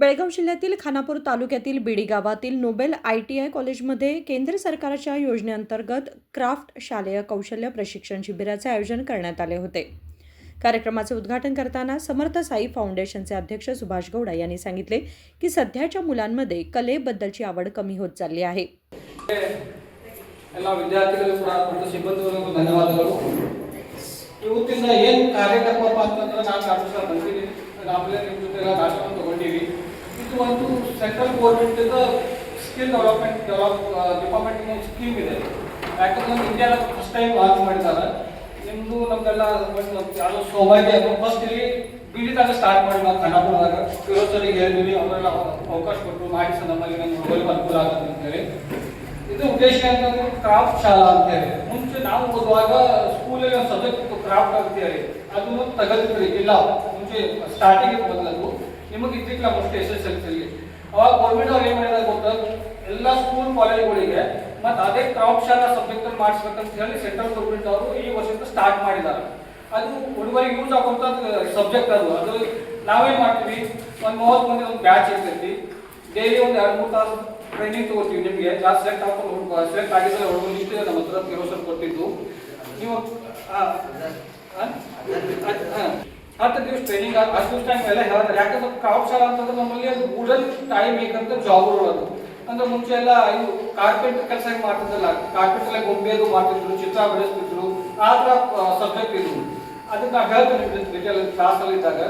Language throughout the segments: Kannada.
बेळगाव जिल्ह्यातील खानापूर तालुक्यातील बिडी गावातील नोबेल ITI कॉलेजमध्ये केंद्र सरकारच्या योजनेअंतर्गत क्राफ्ट शालेय कौशल्य प्रशिक्षण शिबिराचे आयोजन करण्यात आले होते। कार्यक्रमाचे उद्घाटन करताना समर्थ साई फाउंडेशनचे अध्यक्ष सुभाष गौडा यांनी सांगितले की सध्याच्या मुलांमध्ये कलेबद्दलची आवड कमी होत चालली आहे। ಎಲ್ಲ ವಿದ್ಯಾರ್ಥಿಗಳು ಕೂಡ ಮತ್ತು ಸಿಬ್ಬಂದಿಗಳಿಗೂ ಧನ್ಯವಾದಗಳು। ಇವತ್ತಿನ ಏನು ಕಾರ್ಯಕ್ರಮ ಅಂತಂದ್ರೆ ನಾನು ಕಾಪಿಸ್ತಾ ಬಂದಿದ್ದೀನಿ, ಆಮೇಲೆ ನಿಮ್ಮ ಜೊತೆ ರಾಷ್ಟ್ರವನ್ನು ತಗೊಂಡಿವಿ। ಇದು ಒಂದು central government skill department scheme ಇದೆ। ಯಾಕಂದ್ರೆ ಇಂಡಿಯಾದ ಫಸ್ಟ್ ಟೈಮ್ ಲಾಂಚ್ ಮಾಡಿದ್ದಾರೆ। ನಿಮ್ಮದು ನಮ್ದೆಲ್ಲ ಯಾವುದೋ ಸೌಭಾಗ್ಯ ಫಸ್ಟ್ ಇಲ್ಲಿ ಬಿಡಿದಾಗ ಸ್ಟಾರ್ಟ್ ಮಾಡಿ ನಾವು ಖಾನಾಪುರದಾಗ ಫಿರೋಜರಿಗೆ ಹೇಳಿದ್ವಿ, ಅವರೆಲ್ಲ ಅವಕಾಶ ಕೊಟ್ಟರು ಮಾಡಿ ಸಹ ನಮ್ಮಲ್ಲಿ ನಮ್ಮ ಅನುಕೂಲ ಆಗುತ್ತೆ ಅಂತೇಳಿ। ಇದು ಉದ್ದೇಶ ಅಂತಂದ್ರೆ ಕ್ರಾಫ್ಟ್ ಶಾಲಾ ಅಂತ ಹೇಳಿ ಮುಂಚೆ ನಾವು ಓದುವಾಗ ಸ್ಕೂಲಲ್ಲಿ ಒಂದು ಸಬ್ಜೆಕ್ಟ್ ಕ್ರಾಫ್ಟ್ ಅಂತ ಹೇಳಿ ಅದನ್ನು ತೆಗೆದಿದ್ರಿ ಇಲ್ಲ, ಮುಂಚೆ ಸ್ಟಾರ್ಟಿಂಗ್ ಬದಲದು ನಿಮಗೆ ಇದ್ದಿಲ್ಲ ಮೋಸ್ಟ್ SSLC ಅವಾಗ ಗೌರ್ಮೆಂಟ್ ಅವ್ರು ಏನ್ ಮಾಡಿದಾರೆ ಗೊತ್ತಾ, ಎಲ್ಲ ಸ್ಕೂಲ್ ಕಾಲೇಜುಗಳಿಗೆ ಮತ್ತೆ ಅದೇ ಕ್ರಾಫ್ಟ್ ಶಾಲಾ ಸಬ್ಜೆಕ್ಟ್ ಅಲ್ಲಿ ಮಾಡಿಸ್ಬೇಕಂತ ಹೇಳಿ ಸೆಂಟ್ರಲ್ ಗೌರ್ಮೆಂಟ್ ಅವರು ಈ ವರ್ಷದಿಂದ ಸ್ಟಾರ್ಟ್ ಮಾಡಿದ್ದಾರೆ। ಅದು ಹುಡುಗರಿಗೆ ಯೂಸ್ ಆಗುವಂತ ಸಬ್ಜೆಕ್ಟ್ ಅದು ನಾವೇನ್ ಮಾಡ್ತೀವಿ, ಒಂದು 30 ಮಂದಿ ಒಂದು ಬ್ಯಾಚ್ ಇರ್ತೈತಿ, ಡೈಲಿ ಒಂದು 2-3 ತಾಸು ಟ್ರೈನಿಂಗ್ ತಗೋತೀವಿ। ನಿಮಗೆ ಜಾಸ್ತಿ ಸೆಲೆಕ್ಟ್ ಆಗಿದ್ರೆ ಹುಡುಗರು ಇಷ್ಟೇ ನಮ್ಮ ಹತ್ರ ಕಿರೋಸರ್ ಕೊಟ್ಟಿದ್ದು ನೀವು 10 ದಿವಸ ಟ್ರೈನಿಂಗ್ ಅಷ್ಟು ಟೈಮ್ ಎಲ್ಲ ಹೇಳ್ತಾರೆ। ಯಾಕಂದ್ರೆ ಕ್ರಾಫ್ಟ್ ಶಾಲಾ ಅಂತಂದ್ರೆ ನಮ್ಮಲ್ಲಿ ವುಡನ್ ಟೈಮ್ ಬೇಕಂತ ಜಾಬ್ ಇರೋದು ಅಂದ್ರೆ ಮುಂಚೆ ಎಲ್ಲ ಇದು ಕಾರ್ಪೆಂಟರ್ ಕೆಲಸ ಮಾಡ್ತಿದ್ರಲ್ಲ, ಕಾರ್ಪೆಂಟರ್ ಎಲ್ಲ ಗೊಂಬೆದು ಮಾಡ್ತಿದ್ರು, ಚಿತ್ರ ಬಿಡಿಸ್ತಿದ್ರು, ಆ ಥರ ಸಬ್ಜೆಕ್ಟ್ ಇದು। ಅದಕ್ಕೆ ನಾವು ಹೇಳ್ತೀವಿ ಡೀಟೇಲ್ ಕ್ಲಾಸಲ್ಲಿ ಇದ್ದಾಗ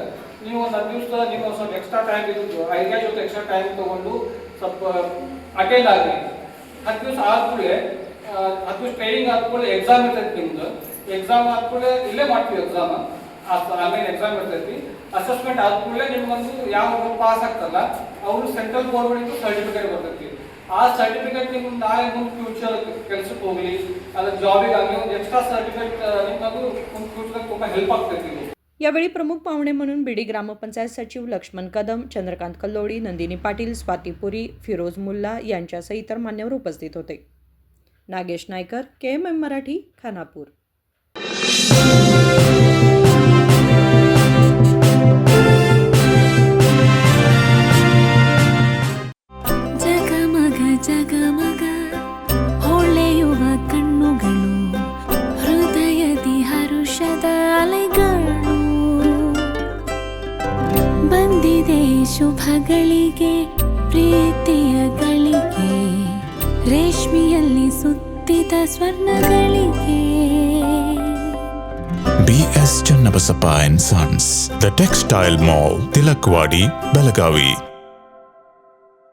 ನೀವು ಒಂದು 10 ದಿವಸ ನೀವು ಸ್ವಲ್ಪ ಎಕ್ಸ್ಟ್ರಾ ಟೈಮ್ ಇದ್ದು ಐಡಿಯಾ ಜೊತೆ ಎಕ್ಸ್ಟ್ರಾ ಟೈಮ್ ತಗೊಂಡು ಸ್ವಲ್ಪ ಅಟೆಂಡ್ ಆಗಲಿ। 10 ದಿವಸ ಆದ್ಮೇಲೆ 10 ದಿವಸ ಟ್ರೈನಿಂಗ್ ಆದ್ಮೇಲೆ ಎಕ್ಸಾಮ್ ಇರ್ತೈತಿ ನಿಮ್ದು, ಎಕ್ಸಾಮ್ ಆದ್ಮೇಲೆ ಇಲ್ಲೇ ಮಾಡ್ತೀವಿ ಎಕ್ಸಾಮ್, ಆನ್ಲೈನ್ ಎಕ್ಸಾಮ್ ಇರ್ತೈತಿ। ಅಸೆಸ್ಮೆಂಟ್ ಆದ್ಮೇಲೆ ನಿಮ್ಗೊಂದು ಯಾವ ಪಾಸ್ ಆಗ್ತಲ್ಲ ಅವರು ಸೆಂಟ್ರಲ್ ಗೌರ್ಮೆಂಟ್ ಸರ್ಟಿಫಿಕೇಟ್ ಬರ್ತೈತಿ। ಆ ಸರ್ಟಿಫಿಕೇಟ್ ನಿಮ್ಗೆ ನಾಳೆ ಮುಂದೆ ಫ್ಯೂಚರ್ ಕೆಲಸಕ್ಕೆ ಹೋಗಲಿ ಅದ್ರ ಜಾಬಿಗೆ ಆಗಲಿ ಒಂದು ಎಕ್ಸ್ಟ್ರಾ ಸರ್ಟಿಫಿಕೇಟ್ ನಿಮ್ಗೆ ಮುಂದೆ ಫ್ಯೂಚರ್ ತುಂಬಾ ಹೆಲ್ಪ್ ಆಗ್ತೈತಿ। यावेळी प्रमुख पाहुणे म्हणून बिडी ग्रामपंचायत सचिव लक्ष्मण कदम, चंद्रकांत कल्लोळी, नंदिनी पाटील, स्वाती पुरी, फिरोज मुल्ला यांच्यासह इतर मान्यवर उपस्थित होते। नागेश नायकर, KMM मराठी, खानापूर। ಜಗಮಗ ಜಗಮಗ ಹೊಳೆಯುವ ಕಣ್ಣುಗಳು, ಹೃದಯದಿ ಹರುಷದ ಅಲೆಗಳು, ಬಂದಿದೆ ಶುಭಗಳಿಗೆ ಪ್ರೀತಿಯ ಗಳಿಗೆ, ರೇಷ್ಮೆಯಲ್ಲಿ ಸುತ್ತಿದ ಸ್ವರ್ಣಗಳಿಗೆ। BS Channabasappa and Sons, The Textile Mall, Tilakwadi, Belagavi.